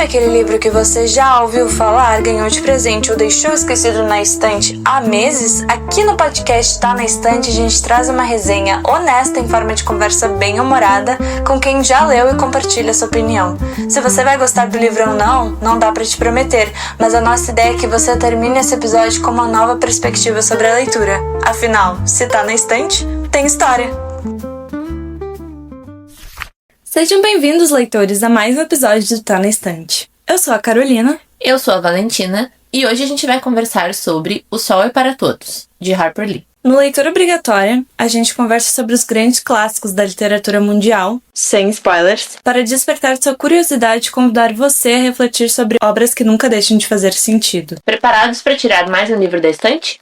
aquele livro que você já ouviu falar, ganhou de presente ou deixou esquecido na estante há meses? Aqui no podcast Tá na Estante a gente traz uma resenha honesta em forma de conversa bem humorada com quem já leu e compartilha sua opinião. Se você vai gostar do livro ou não dá pra te prometer, mas a nossa ideia é que você termine esse episódio com uma nova perspectiva sobre a leitura. Afinal, se tá na estante, tem história! Sejam bem-vindos, leitores, a mais um episódio do Tá na Estante. Eu sou a Carolina. Eu sou a Valentina. E hoje a gente vai conversar sobre O Sol é para Todos, de Harper Lee. No Leitura Obrigatória, a gente conversa sobre os grandes clássicos da literatura mundial, sem spoilers, para despertar sua curiosidade e convidar você a refletir sobre obras que nunca deixam de fazer sentido. Preparados para tirar mais um livro da estante?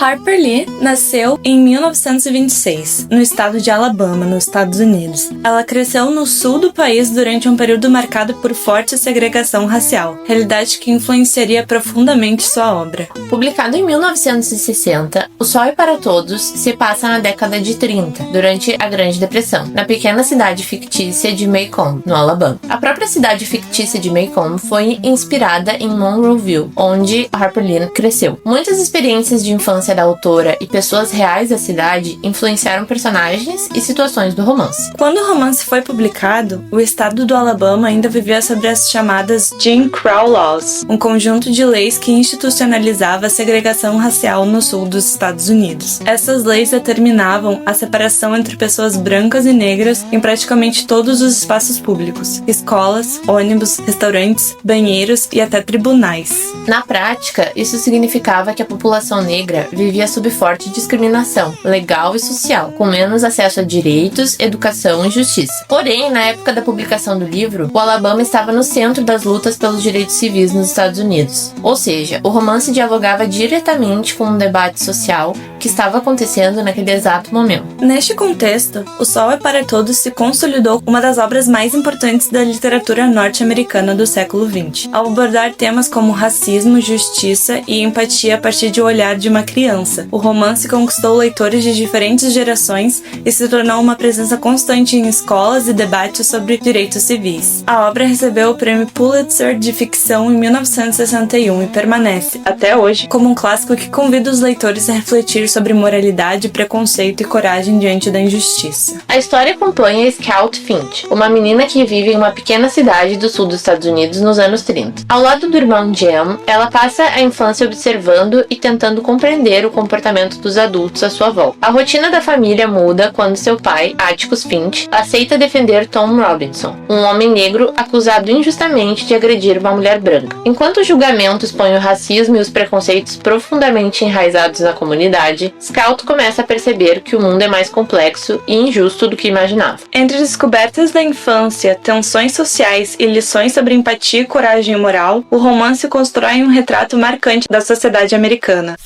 Harper Lee nasceu em 1926, no estado de Alabama, nos Estados Unidos. Ela cresceu no sul do país durante um período marcado por forte segregação racial, realidade que influenciaria profundamente sua obra. Publicado em 1960, O Sol é para Todos se passa na década de 30, durante a Grande Depressão, na pequena cidade fictícia de Macomb, no Alabama. A própria cidade fictícia de Macomb foi inspirada em Monroeville, onde Harper Lee cresceu. Muitas experiências de infância da autora e pessoas reais da cidade influenciaram personagens e situações do romance. Quando o romance foi publicado, o estado do Alabama ainda vivia sobre as chamadas Jim Crow Laws, um conjunto de leis que institucionalizava a segregação racial no sul dos Estados Unidos. Essas leis determinavam a separação entre pessoas brancas e negras em praticamente todos os espaços públicos: escolas, ônibus, restaurantes, banheiros e até tribunais. Na prática, isso significava que a população negra vivia sob forte discriminação, legal e social, com menos acesso a direitos, educação e justiça. Porém, na época da publicação do livro, o Alabama estava no centro das lutas pelos direitos civis nos Estados Unidos. Ou seja, o romance dialogava diretamente com um debate social que estava acontecendo naquele exato momento. Neste contexto, O Sol é para Todos se consolidou como uma das obras mais importantes da literatura norte-americana do século XX, ao abordar temas como racismo, justiça e empatia a partir de um olhar de uma criança. O romance conquistou leitores de diferentes gerações e se tornou uma presença constante em escolas e debates sobre direitos civis. A obra recebeu o prêmio Pulitzer de ficção em 1961 e permanece, até hoje, como um clássico que convida os leitores a refletir sobre moralidade, preconceito e coragem diante da injustiça. A história acompanha Scout Finch, uma menina que vive em uma pequena cidade do sul dos Estados Unidos nos anos 30. Ao lado do irmão Jem, ela passa a infância observando e tentando compreender o comportamento dos adultos à sua volta. A rotina da família muda quando seu pai, Atticus Finch, aceita defender Tom Robinson, um homem negro acusado injustamente de agredir uma mulher branca. Enquanto o julgamento expõe o racismo e os preconceitos profundamente enraizados na comunidade, Scout começa a perceber que o mundo é mais complexo e injusto do que imaginava. Entre descobertas da infância, tensões sociais e lições sobre empatia, coragem e moral, o romance constrói um retrato marcante da sociedade americana.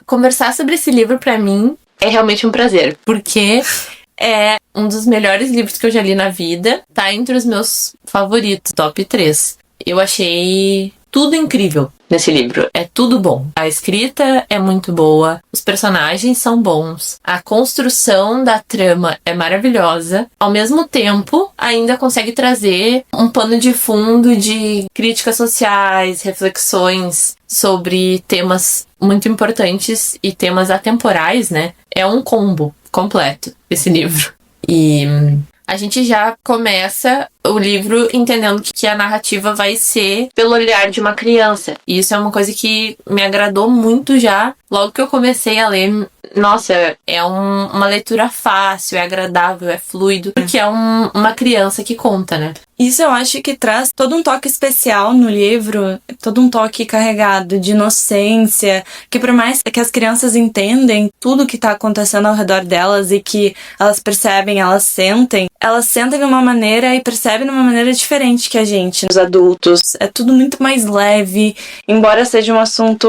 Conversar sobre esse livro, pra mim, é realmente um prazer, porque é um dos melhores livros que eu já li na vida, tá entre os meus favoritos, top 3. Eu achei tudo incrível nesse livro, é tudo bom. A escrita é muito boa, os personagens são bons, a construção da trama é maravilhosa, ao mesmo tempo ainda consegue trazer um pano de fundo de críticas sociais, reflexões sobre temas muito importantes e temas atemporais, né? É um combo completo esse livro. E a gente já começa o livro entendendo que a narrativa vai ser pelo olhar de uma criança. E isso é uma coisa que me agradou muito já. Logo que eu comecei a ler, nossa, é uma leitura fácil, é agradável, é fluido, porque é uma criança que conta, né? Isso eu acho que traz todo um toque especial no livro, todo um toque carregado de inocência, que por mais que as crianças entendem tudo que tá acontecendo ao redor delas e que elas percebem, elas sentem de uma maneira e percebem de uma maneira diferente que a gente, os adultos. É tudo muito mais leve, embora seja um assunto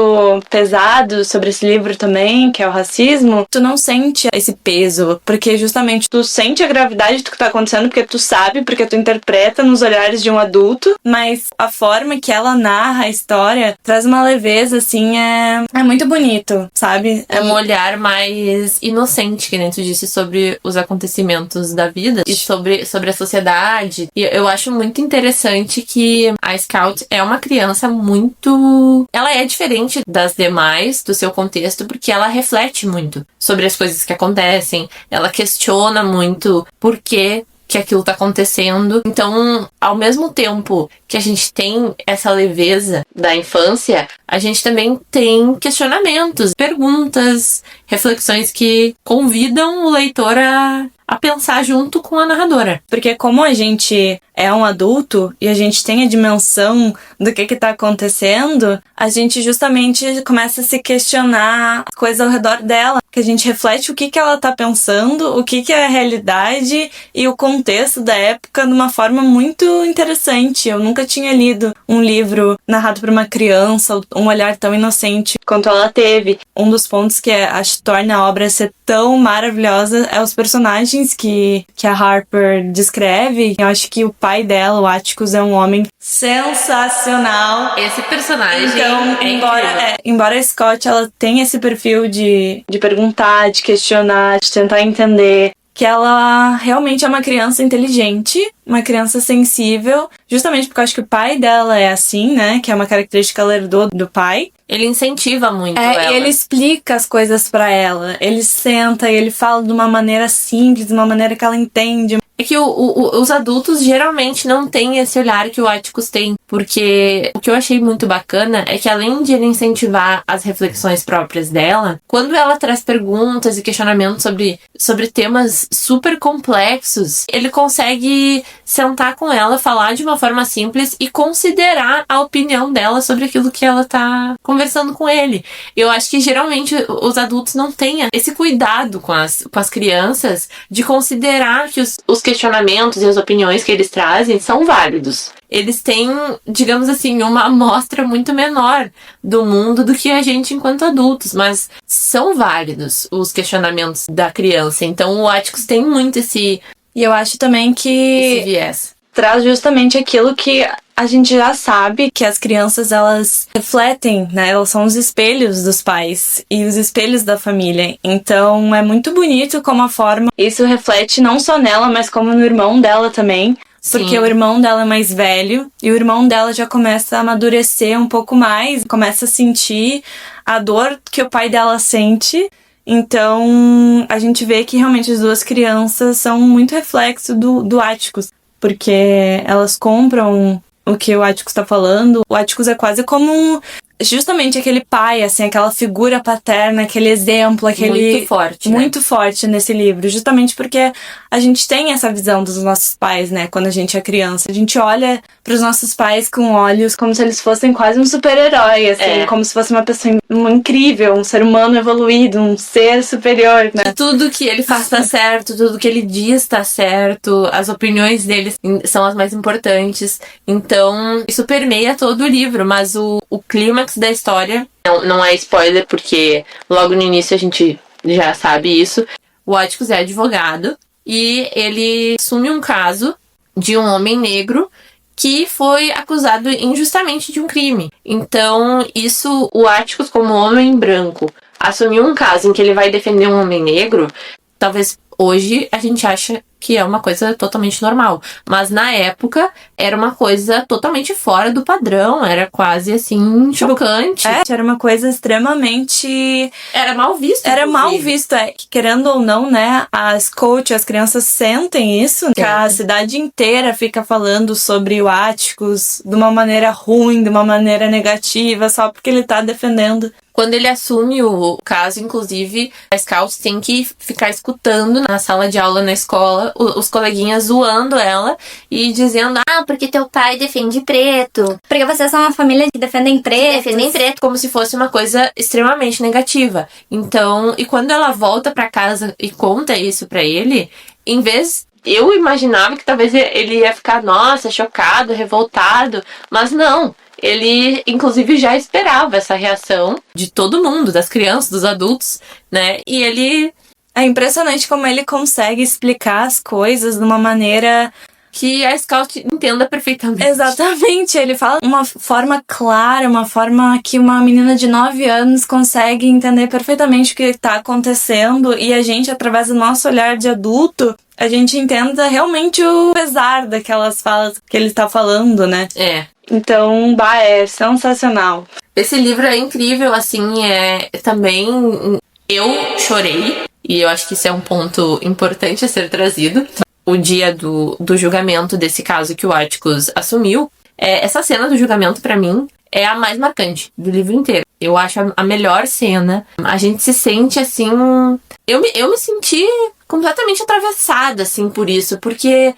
pesado sobre esse livro também, que é o racismo, tu não sente esse peso, porque justamente tu sente a gravidade do que tá acontecendo, porque tu sabe, porque tu interpreta nos olhares de um adulto, mas a forma que ela narra a história traz uma leveza, assim, é muito bonito, sabe? É um olhar mais inocente, que nem tu disse, sobre os acontecimentos da vida e sobre a sociedade, E eu acho muito interessante que a Scout é uma criança muito... Ela é diferente das demais, do seu contexto, porque ela reflete muito sobre as coisas que acontecem, ela questiona muito por que aquilo tá acontecendo. Então, ao mesmo tempo que a gente tem essa leveza da infância, a gente também tem questionamentos, perguntas, reflexões que convidam o leitor a pensar junto com a narradora. Porque como a gente é um adulto e a gente tem a dimensão do que tá acontecendo, a gente justamente começa a se questionar coisas ao redor dela, que a gente reflete o que ela tá pensando, o que é a realidade e o contexto da época de uma forma muito interessante. Eu nunca tinha lido um livro narrado por uma criança, um olhar tão inocente quanto ela teve. Um dos pontos que acho que torna a obra ser tão maravilhosa é os personagens que a Harper descreve. Eu acho que o pai dela, o Atticus, é um homem sensacional. Esse personagem então, embora a Scott ela tenha esse perfil de perguntar, de questionar, de tentar entender, que ela realmente é uma criança inteligente, uma criança sensível, justamente porque eu acho que o pai dela é assim, né? Que é uma característica que ela herdou do pai. Ele incentiva muito ela. E ele explica as coisas pra ela. Ele senta e ele fala de uma maneira simples, de uma maneira que ela entende. É que os adultos geralmente não têm esse olhar que o Atticus tem, porque o que eu achei muito bacana é que além de ele incentivar as reflexões próprias dela, quando ela traz perguntas e questionamentos sobre temas super complexos, ele consegue sentar com ela, falar de uma forma simples e considerar a opinião dela sobre aquilo que ela tá conversando com ele. Eu acho que geralmente os adultos não têm esse cuidado com as crianças de considerar que os questionamentos e as opiniões que eles trazem são válidos. Eles têm, digamos assim, uma amostra muito menor do mundo do que a gente enquanto adultos, mas são válidos os questionamentos da criança. Então o Atticus tem muito esse... E eu acho também que esse viés. Traz justamente aquilo que a gente já sabe, que as crianças, elas refletem, né? Elas são os espelhos dos pais e os espelhos da família. Então, é muito bonito como a forma... Isso reflete não só nela, mas como no irmão dela também. Porque Sim. O irmão dela é mais velho e o irmão dela já começa a amadurecer um pouco mais, começa a sentir a dor que o pai dela sente. Então, a gente vê que realmente as duas crianças são muito reflexo do Atticus. Porque elas compram o que o Atticus tá falando. O Atticus é quase como justamente aquele pai, assim, aquela figura paterna, aquele exemplo, Muito forte, né? Muito forte nesse livro. Justamente porque a gente tem essa visão dos nossos pais, né? Quando a gente é criança. A gente olha pros nossos pais com olhos como se eles fossem quase um super-herói, assim. Como se fosse uma pessoa incrível, um ser humano evoluído, um ser superior, né? Tudo que ele faz tá certo, tudo que ele diz tá certo, as opiniões dele são as mais importantes. Então, isso permeia todo o livro, mas o clímax da história não é spoiler, porque logo no início a gente já sabe isso. O Atticus é advogado e ele assume um caso de um homem negro que foi acusado injustamente de um crime. Então, isso, o Atticus, como homem branco, assumir um caso em que ele vai defender um homem negro, talvez hoje a gente acha que é uma coisa totalmente normal. Mas na época era uma coisa totalmente fora do padrão, era quase assim, chocante. Era uma coisa extremamente... Era mal visto. Era mal visto, querendo ou não, né? As crianças sentem isso, que a cidade inteira fica falando sobre o Atticus de uma maneira ruim, de uma maneira negativa, só porque ele tá defendendo. Quando ele assume o caso, inclusive, a Scout tem que ficar escutando na sala de aula na escola os coleguinhas zoando ela e dizendo: porque teu pai defende preto. Porque vocês são uma família que defendem preto. Defendem preto, como se fosse uma coisa extremamente negativa. Então, e quando ela volta pra casa e conta isso pra ele, em vez... Eu imaginava que talvez ele ia ficar, nossa, chocado, revoltado, mas não. Ele, inclusive, já esperava essa reação de todo mundo, das crianças, dos adultos, né? E ele... É impressionante como ele consegue explicar as coisas de uma maneira... que a Scout entenda perfeitamente. Exatamente, ele fala de uma forma clara, uma forma que uma menina de 9 anos consegue entender perfeitamente o que está acontecendo, e a gente, através do nosso olhar de adulto, a gente entenda realmente o pesar daquelas falas que ele tá falando, né? Então, é sensacional. Esse livro é incrível, assim, também... Eu chorei, e eu acho que isso é um ponto importante a ser trazido. O dia do julgamento desse caso que o Atticus assumiu, essa cena do julgamento, pra mim, é a mais marcante do livro inteiro. Eu acho a melhor cena. A gente se sente, assim... Eu me senti completamente atravessada, assim, por isso, porque...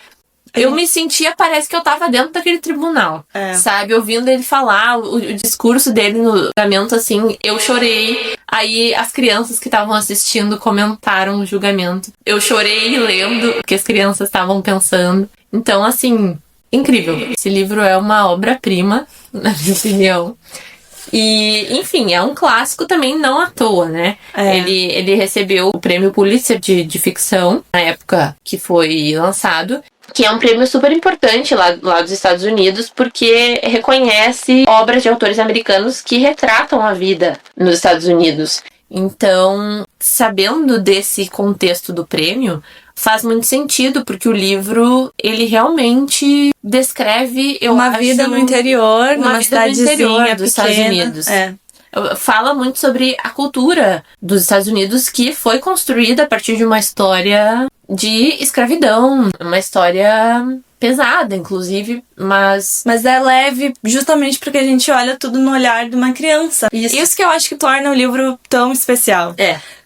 Eu me sentia, parece que eu tava dentro daquele tribunal, sabe? Ouvindo ele falar, o discurso dele no julgamento, assim, eu chorei. Aí as crianças que estavam assistindo comentaram o julgamento. Eu chorei lendo o que as crianças estavam pensando. Então, assim, incrível. Esse livro é uma obra-prima, na minha opinião. E, enfim, é um clássico também não à toa, né? Ele recebeu o prêmio Pulitzer de ficção, na época que foi lançado. Que é um prêmio super importante lá dos Estados Unidos, porque reconhece obras de autores americanos que retratam a vida nos Estados Unidos. Então, sabendo desse contexto do prêmio, faz muito sentido, porque o livro, ele realmente descreve, uma vida no interior, numa cidadezinha dos Estados Unidos. Fala muito sobre a cultura dos Estados Unidos, que foi construída a partir de uma história de escravidão, uma história pesada, inclusive, mas é leve justamente porque a gente olha tudo no olhar de uma criança. Isso que eu acho que torna o livro tão especial.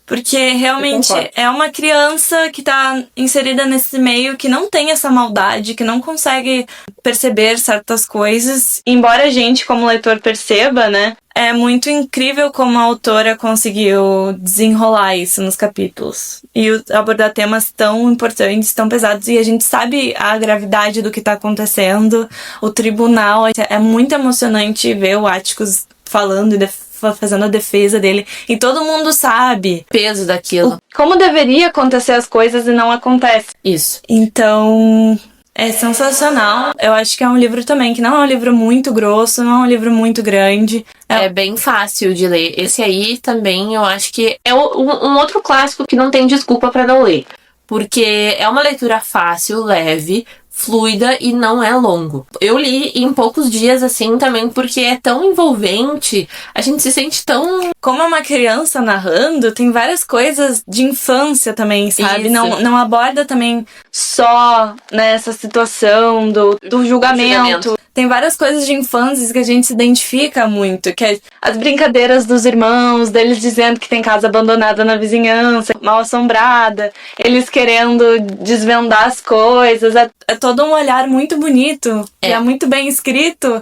Porque realmente é uma criança que tá inserida nesse meio, que não tem essa maldade, que não consegue perceber certas coisas. Embora a gente, como leitor, perceba, né? É muito incrível como a autora conseguiu desenrolar isso nos capítulos. E abordar temas tão importantes, tão pesados. E a gente sabe a gravidade do que tá acontecendo. O tribunal, é muito emocionante ver o Atticus falando e fazendo a defesa dele. E todo mundo sabe o peso daquilo. Como deveria acontecer as coisas e não acontece. Isso. Então... é sensacional. Eu acho que é um livro também que não é um livro muito grosso, não é um livro muito grande. É bem fácil de ler. Esse aí também eu acho que é um outro clássico que não tem desculpa pra não ler. Porque é uma leitura fácil, leve, fluida e não é longo. Eu li em poucos dias, assim, também, porque é tão envolvente, a gente se sente tão... Como é uma criança narrando, tem várias coisas de infância também, sabe? Não aborda também só nessa situação do julgamento. Tem várias coisas de infância que a gente se identifica muito, que é as brincadeiras dos irmãos, deles dizendo que tem casa abandonada na vizinhança, mal assombrada, eles querendo desvendar as coisas. É todo um olhar muito bonito, e é muito bem escrito.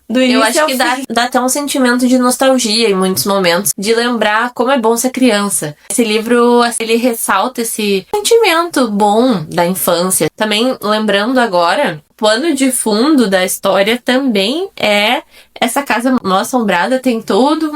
Do início eu acho que dá até um sentimento de nostalgia em muitos momentos, de lembrar como é bom ser criança. Esse livro, ele ressalta esse sentimento bom da infância. Também, lembrando agora, o pano de fundo da história também é essa casa mal assombrada, tem todo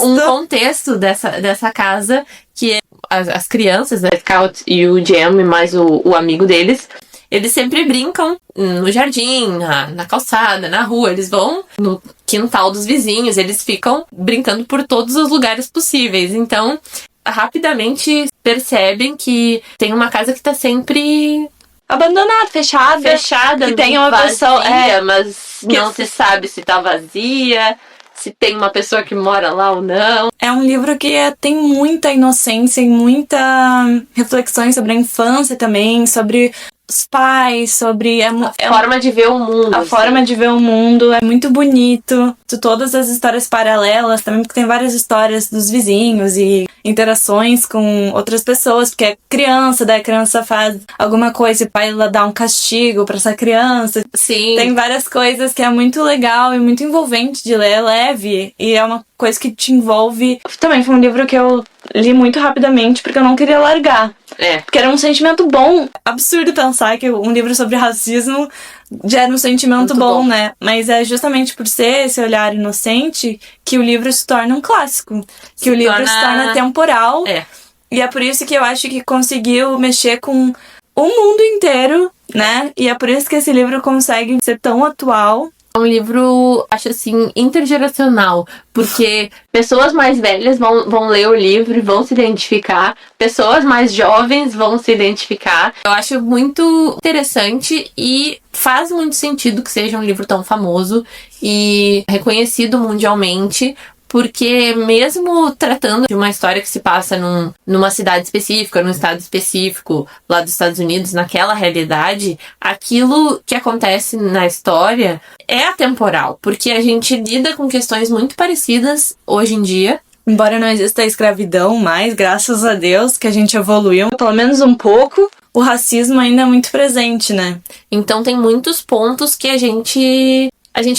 um contexto dessa casa, que é as crianças, a Scout e o Jem, mais o amigo deles, eles sempre brincam no jardim, na calçada, na rua. Eles vão no quintal dos vizinhos, eles ficam brincando por todos os lugares possíveis. Então, rapidamente percebem que tem uma casa que tá sempre abandonada, fechada, que tem uma pessoa, mas não se sabe se tá vazia, se tem uma pessoa que mora lá ou não. É um livro que tem muita inocência e muita reflexões sobre a infância também, sobre os pais, sobre a forma de ver o mundo. A forma de ver o mundo é muito bonito. Todas as histórias paralelas também, porque tem várias histórias dos vizinhos e interações com outras pessoas, porque é criança, daí a criança faz alguma coisa e o pai lá dá um castigo pra essa criança. Sim. Tem várias coisas que é muito legal e muito envolvente de ler, é leve, e é uma coisa que te envolve. Também foi um livro que eu li muito rapidamente, porque eu não queria largar. Porque era um sentimento bom. Absurdo pensar que um livro sobre racismo gera um sentimento bom, né? Mas é justamente por ser esse olhar inocente que o livro se torna um clássico. Que o livro se torna temporal. E é por isso que eu acho que conseguiu mexer com o mundo inteiro, né? E é por isso que esse livro consegue ser tão atual É um livro, acho assim, intergeracional, porque pessoas mais velhas vão ler o livro e vão se identificar, pessoas mais jovens vão se identificar. Eu acho muito interessante e faz muito sentido que seja um livro tão famoso e reconhecido mundialmente, porque mesmo tratando de uma história que se passa numa cidade específica, num estado específico lá dos Estados Unidos, naquela realidade, aquilo que acontece na história é atemporal, porque a gente lida com questões muito parecidas hoje em dia. Embora não exista a escravidão mais, graças a Deus que a gente evoluiu, pelo menos um pouco, o racismo ainda é muito presente, né? Então tem muitos pontos que a gente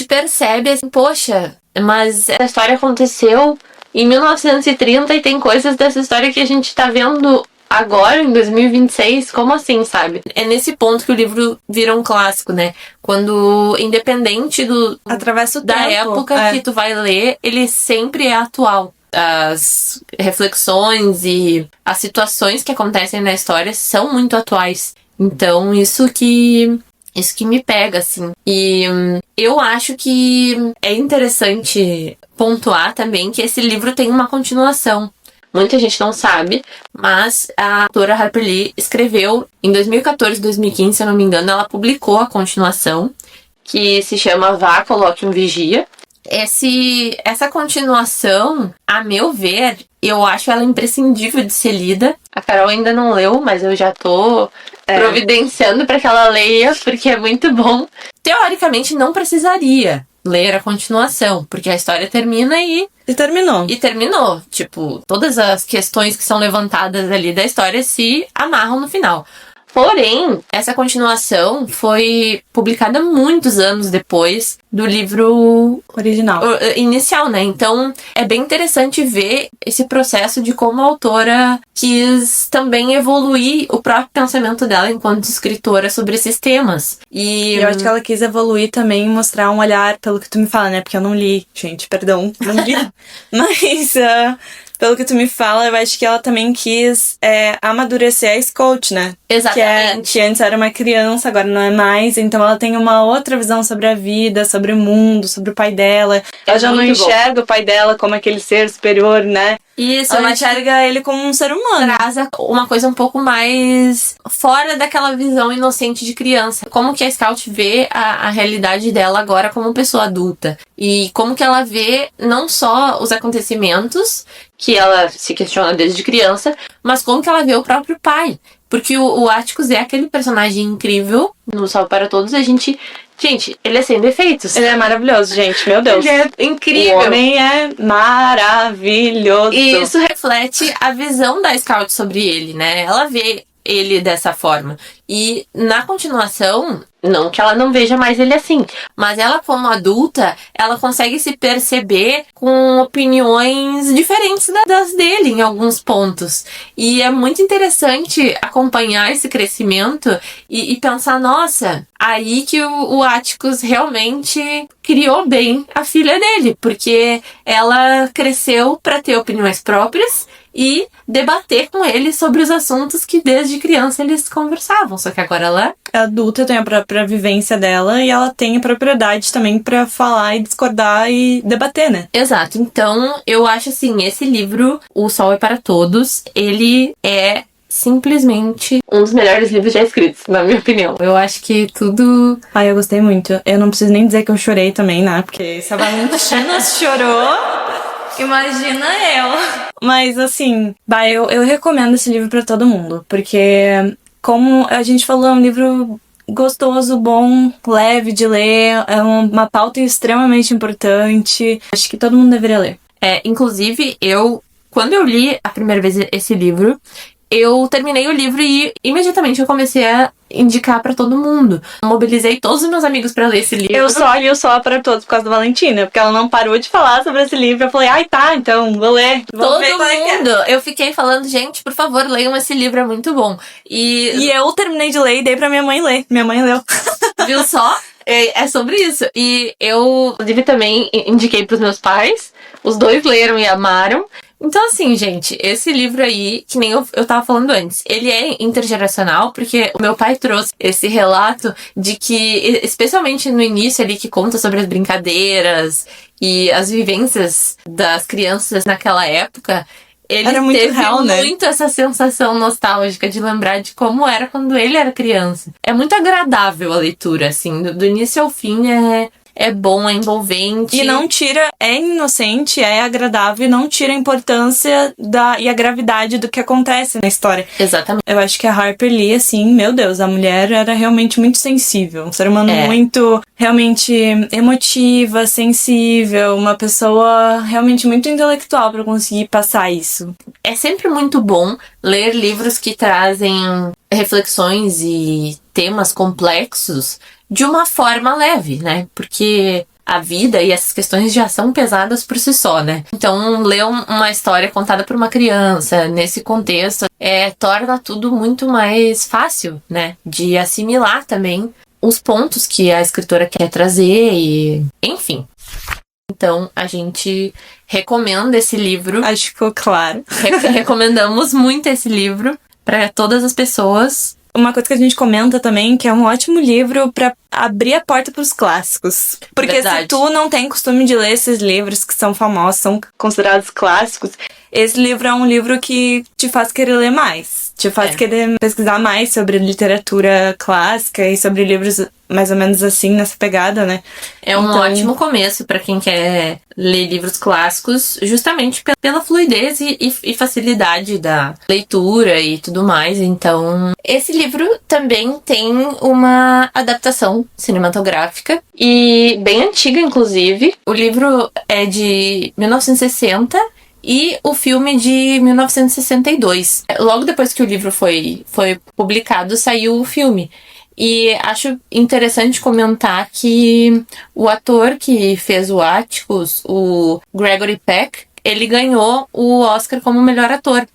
percebe assim, poxa, mas essa história aconteceu em 1930 e tem coisas dessa história que a gente tá vendo agora, em 2026, como assim, sabe? É nesse ponto que o livro vira um clássico, né? Quando, independente Atravessa o da tempo, época que tu vai ler, ele sempre é atual. As reflexões e as situações que acontecem na história são muito atuais. Então, isso que me pega, assim. E eu acho que é interessante pontuar também que esse livro tem uma continuação. Muita gente não sabe, mas a autora Harper Lee escreveu em 2014, 2015, se eu não me engano, ela publicou a continuação, que se chama Vá, Coloque um Vigia. Essa continuação, a meu ver, eu acho ela imprescindível de ser lida. A Carol ainda não leu, mas eu já tô providenciando para que ela leia, porque é muito bom. Teoricamente, não precisaria ler a continuação, porque a história termina e terminou. E terminou. Tipo, todas as questões que são levantadas ali da história se amarram no final. Porém, essa continuação foi publicada muitos anos depois do livro original inicial, né? Então, é bem interessante ver esse processo de como a autora quis também evoluir o próprio pensamento dela enquanto escritora sobre esses temas. E eu acho que ela quis evoluir também e mostrar um olhar, pelo que tu me fala, né? Porque eu não li, gente, perdão, não li. Mas pelo que tu me fala, eu acho que ela também quis amadurecer a Scout, né? Exatamente. Que antes era uma criança, agora não é mais. Então ela tem uma outra visão sobre a vida, sobre o mundo, sobre o pai dela. Ela já não enxerga o pai dela como aquele ser superior, né? Isso, ela enxerga ele como um ser humano. Traz uma coisa um pouco mais fora daquela visão inocente de criança. Como que a Scout vê a realidade dela agora como pessoa adulta. E como que ela vê não só os acontecimentos que ela se questiona desde criança, mas como que ela vê o próprio pai. Porque o Atticus é aquele personagem incrível no Salve para Todos. Gente, ele é sem defeitos. Ele é maravilhoso, gente. Meu Deus. Ele é incrível. O homem é maravilhoso. E isso reflete a visão da Scout sobre ele, né? Ela vê ele dessa forma. E na continuação, não que ela não veja mais ele assim, mas ela como adulta, ela consegue se perceber com opiniões diferentes das dele em alguns pontos. E é muito interessante acompanhar esse crescimento e pensar, nossa, aí que o Atticus realmente criou bem a filha dele, porque ela cresceu para ter opiniões próprias e debater com ele sobre os assuntos que desde criança eles conversavam. Só que agora ela é adulta, tem a própria vivência dela e ela tem a propriedade também pra falar e discordar e debater, né? Exato. Então, eu acho assim, esse livro, O Sol é para Todos, ele é simplesmente um dos melhores livros já escritos, na minha opinião. Eu acho que tudo... Ai, eu gostei muito. Eu não preciso nem dizer que eu chorei também, né? Porque se a Valentina chorou... Imagina eu. Mas assim, eu recomendo esse livro pra todo mundo. Porque, como a gente falou, é um livro gostoso, bom, leve de ler. É uma pauta extremamente importante. Acho que todo mundo deveria ler. Inclusive, quando eu li a primeira vez esse livro, eu terminei o livro e imediatamente eu comecei a indicar pra todo mundo. Mobilizei todos os meus amigos pra ler esse livro. Eu só li o Sol para Todos por causa da Valentina, porque ela não parou de falar sobre esse livro. Eu falei, tá, então, vou ler. Todo mundo! Eu fiquei falando, gente, por favor, leiam esse livro, é muito bom. E eu terminei de ler e dei pra minha mãe ler. Minha mãe leu. Viu só? É sobre isso. E eu, inclusive, também indiquei pros meus pais. Os dois leram e amaram. Então, assim, gente, esse livro aí, que nem eu tava falando antes, ele é intergeracional, porque o meu pai trouxe esse relato de que, especialmente no início ali, que conta sobre as brincadeiras e as vivências das crianças naquela época, ele era muito teve real, né? muito essa sensação nostálgica de lembrar de como era quando ele era criança. É muito agradável a leitura, assim, do início ao fim é bom, é envolvente. E não tira, é inocente, é agradável e não tira a importância e a gravidade do que acontece na história. Exatamente. Eu acho que a Harper Lee, assim, meu Deus, a mulher era realmente muito sensível. Um ser humano muito, realmente emotiva, sensível, uma pessoa realmente muito intelectual pra conseguir passar isso. É sempre muito bom ler livros que trazem reflexões e temas complexos de uma forma leve, né? Porque a vida e essas questões já são pesadas por si só, né? Então, ler uma história contada por uma criança nesse contexto torna tudo muito mais fácil, né? De assimilar também os pontos que a escritora quer trazer e... enfim. Então, a gente recomenda esse livro. Acho que ficou claro. Recomendamos muito esse livro para todas as pessoas. Uma coisa que a gente comenta também, que é um ótimo livro pra abrir a porta pros clássicos. Porque Verdade. se tu não tem costume de ler esses livros que são famosos, são considerados clássicos, esse livro é um livro que te faz querer ler mais. Te faz querer pesquisar mais sobre literatura clássica e sobre livros mais ou menos assim, nessa pegada, né? É um ótimo começo para quem quer ler livros clássicos, justamente pela fluidez e facilidade da leitura e tudo mais. Então, esse livro também tem uma adaptação cinematográfica e bem antiga, inclusive. O livro é de 1960 e o filme de 1962. Logo depois que o livro foi publicado, saiu o filme. E acho interessante comentar que o ator que fez o Atticus, o Gregory Peck, ele ganhou o Oscar como melhor ator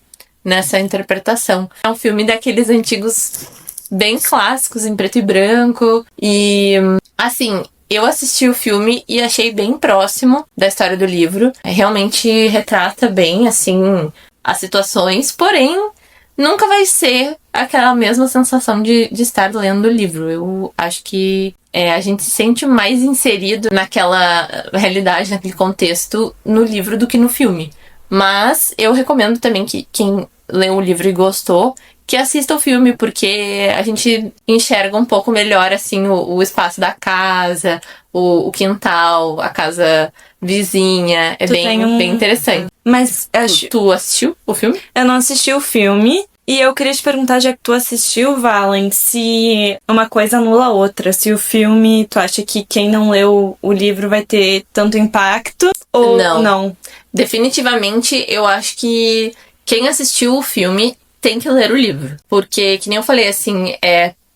nessa interpretação. É um filme daqueles antigos bem clássicos, em preto e branco. E, assim, eu assisti o filme e achei bem próximo da história do livro. Realmente retrata bem, assim, as situações, porém nunca vai ser aquela mesma sensação de estar lendo o livro. Eu acho que a gente se sente mais inserido naquela realidade, naquele contexto, no livro do que no filme. Mas eu recomendo também que quem leu o livro e gostou, que assista o filme, porque a gente enxerga um pouco melhor, assim, o espaço da casa, o quintal, a casa vizinha. É bem interessante. Mas Tu assistiu o filme? eu não assisti o filme. E eu queria te perguntar, já que tu assistiu, Valen, se uma coisa anula a outra. Se o filme, tu acha que quem não leu o livro vai ter tanto impacto ou não? Definitivamente, eu acho que quem assistiu o filme tem que ler o livro. Porque, que nem eu falei, assim,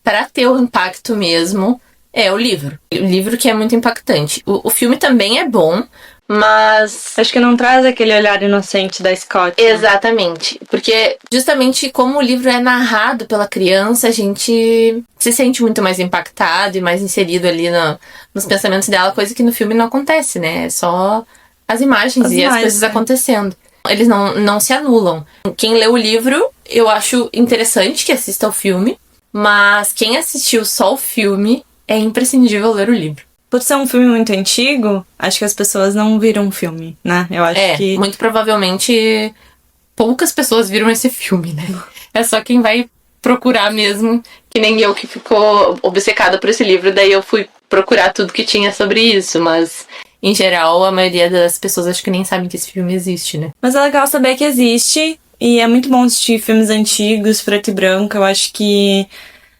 para ter o impacto mesmo, é o livro. O livro que é muito impactante. O filme também é bom, mas... acho que não traz aquele olhar inocente da Scott. Né? Exatamente. Porque, justamente como o livro é narrado pela criança, a gente se sente muito mais impactado e mais inserido ali nos pensamentos dela, coisa que no filme não acontece, né? É só as imagens as coisas acontecendo. Eles não se anulam. Quem lê o livro, eu acho interessante que assista ao filme, mas quem assistiu só o filme, é imprescindível ler o livro. Por ser um filme muito antigo, acho que as pessoas não viram o filme, né? Eu acho que... muito provavelmente poucas pessoas viram esse filme, né? É só quem vai procurar mesmo, que nem eu que ficou obcecada por esse livro, daí eu fui procurar tudo que tinha sobre isso, mas... em geral, a maioria das pessoas acho que nem sabem que esse filme existe, né? Mas é legal saber que existe, e é muito bom assistir filmes antigos, preto e branco. Eu acho que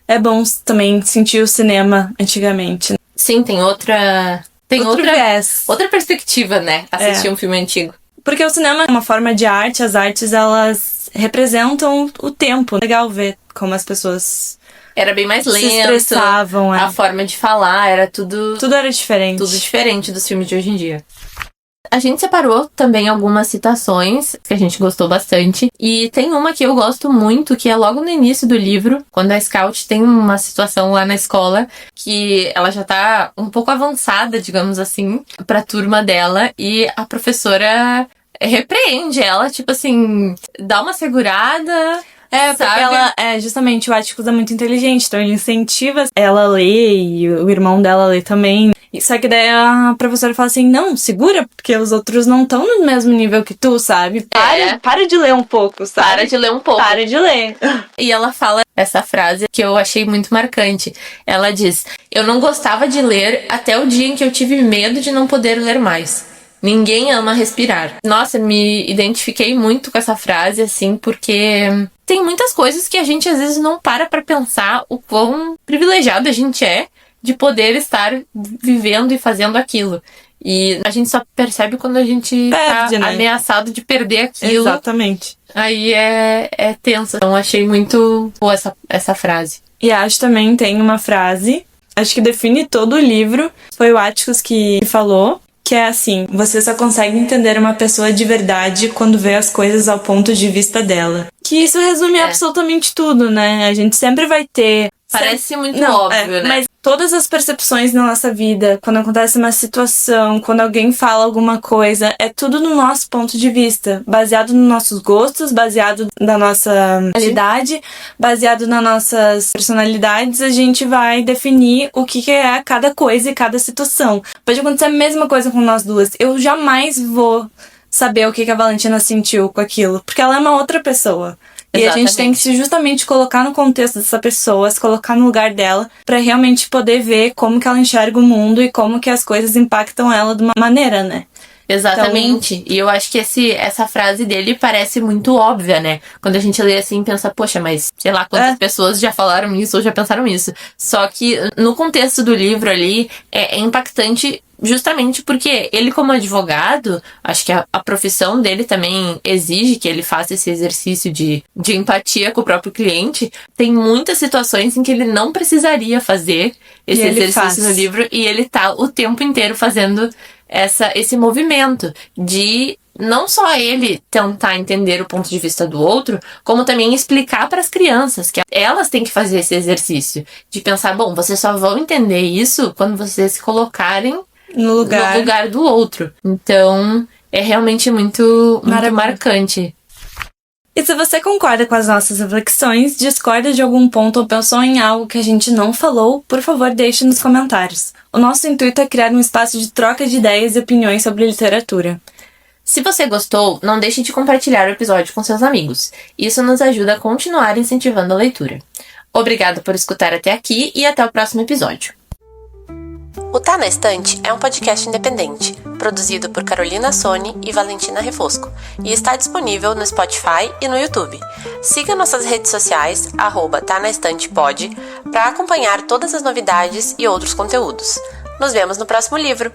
é bom também sentir o cinema antigamente. Sim, tem outra viés. Outra perspectiva, né? Assistir um filme antigo. Porque o cinema é uma forma de arte, as artes, elas representam o tempo. Legal ver como as pessoas... era bem mais lento. Se expressavam, a forma de falar era tudo... tudo era diferente. Tudo diferente dos filmes de hoje em dia. A gente separou também algumas citações que a gente gostou bastante. E tem uma que eu gosto muito, que é logo no início do livro, quando a Scout tem uma situação lá na escola que ela já tá um pouco avançada, digamos assim, pra turma dela. E a professora repreende ela, tipo assim, dá uma segurada. Porque ela, justamente, o Atticus é muito inteligente, então ele incentiva ela a ler e o irmão dela a ler também. Só que daí a professora fala assim, não, segura, porque os outros não estão no mesmo nível que tu, sabe? Para de ler um pouco, sabe? Para de ler um pouco. Para de ler. E ela fala essa frase que eu achei muito marcante. Ela diz, eu não gostava de ler até o dia em que eu tive medo de não poder ler mais. Ninguém ama respirar. Nossa, me identifiquei muito com essa frase, assim, porque tem muitas coisas que a gente às vezes não para pra pensar o quão privilegiado a gente é de poder estar vivendo e fazendo aquilo. E a gente só percebe quando a gente perde, tá né? Ameaçado de perder aquilo. Exatamente. Aí é tenso. Então achei muito boa essa frase. E acho também tem uma frase, acho que define todo o livro, foi o Atticus que falou, que é assim, você só consegue entender uma pessoa de verdade quando vê as coisas ao ponto de vista dela. Que isso resume absolutamente tudo, né? A gente sempre vai ter... Parece muito óbvio, né? Mas todas as percepções na nossa vida, quando acontece uma situação, quando alguém fala alguma coisa, é tudo no nosso ponto de vista, baseado nos nossos gostos, baseado na nossa realidade, baseado nas nossas personalidades, a gente vai definir o que é cada coisa e cada situação. Pode acontecer a mesma coisa com nós duas. Eu jamais vou saber o que a Valentina sentiu com aquilo, porque ela é uma outra pessoa. E a gente tem que se justamente colocar no contexto dessa pessoa, se colocar no lugar dela, pra realmente poder ver como que ela enxerga o mundo e como que as coisas impactam ela de uma maneira, né? Exatamente. Então... E eu acho que essa frase dele parece muito óbvia, né? Quando a gente lê assim, pensa, poxa, mas sei lá quantas pessoas já falaram isso ou já pensaram isso. Só que no contexto do livro ali, é impactante justamente porque ele, como advogado, acho que a profissão dele também exige que ele faça esse exercício de empatia com o próprio cliente. Tem muitas situações em que ele não precisaria fazer esse exercício no livro e ele tá o tempo inteiro fazendo esse movimento de não só ele tentar entender o ponto de vista do outro, como também explicar para as crianças que elas têm que fazer esse exercício de pensar, bom, vocês só vão entender isso quando vocês se colocarem no lugar do outro. Então, é realmente muito marcante. E se você concorda com as nossas reflexões, discorda de algum ponto ou pensou em algo que a gente não falou, por favor, deixe nos comentários. O nosso intuito é criar um espaço de troca de ideias e opiniões sobre literatura. Se você gostou, não deixe de compartilhar o episódio com seus amigos. Isso nos ajuda a continuar incentivando a leitura. Obrigada por escutar até aqui e até o próximo episódio. O Tá na Estante é um podcast independente, produzido por Carolina Soni e Valentina Refosco, e está disponível no Spotify e no YouTube. Siga nossas redes sociais, @TaNaEstantePod, para acompanhar todas as novidades e outros conteúdos. Nos vemos no próximo livro!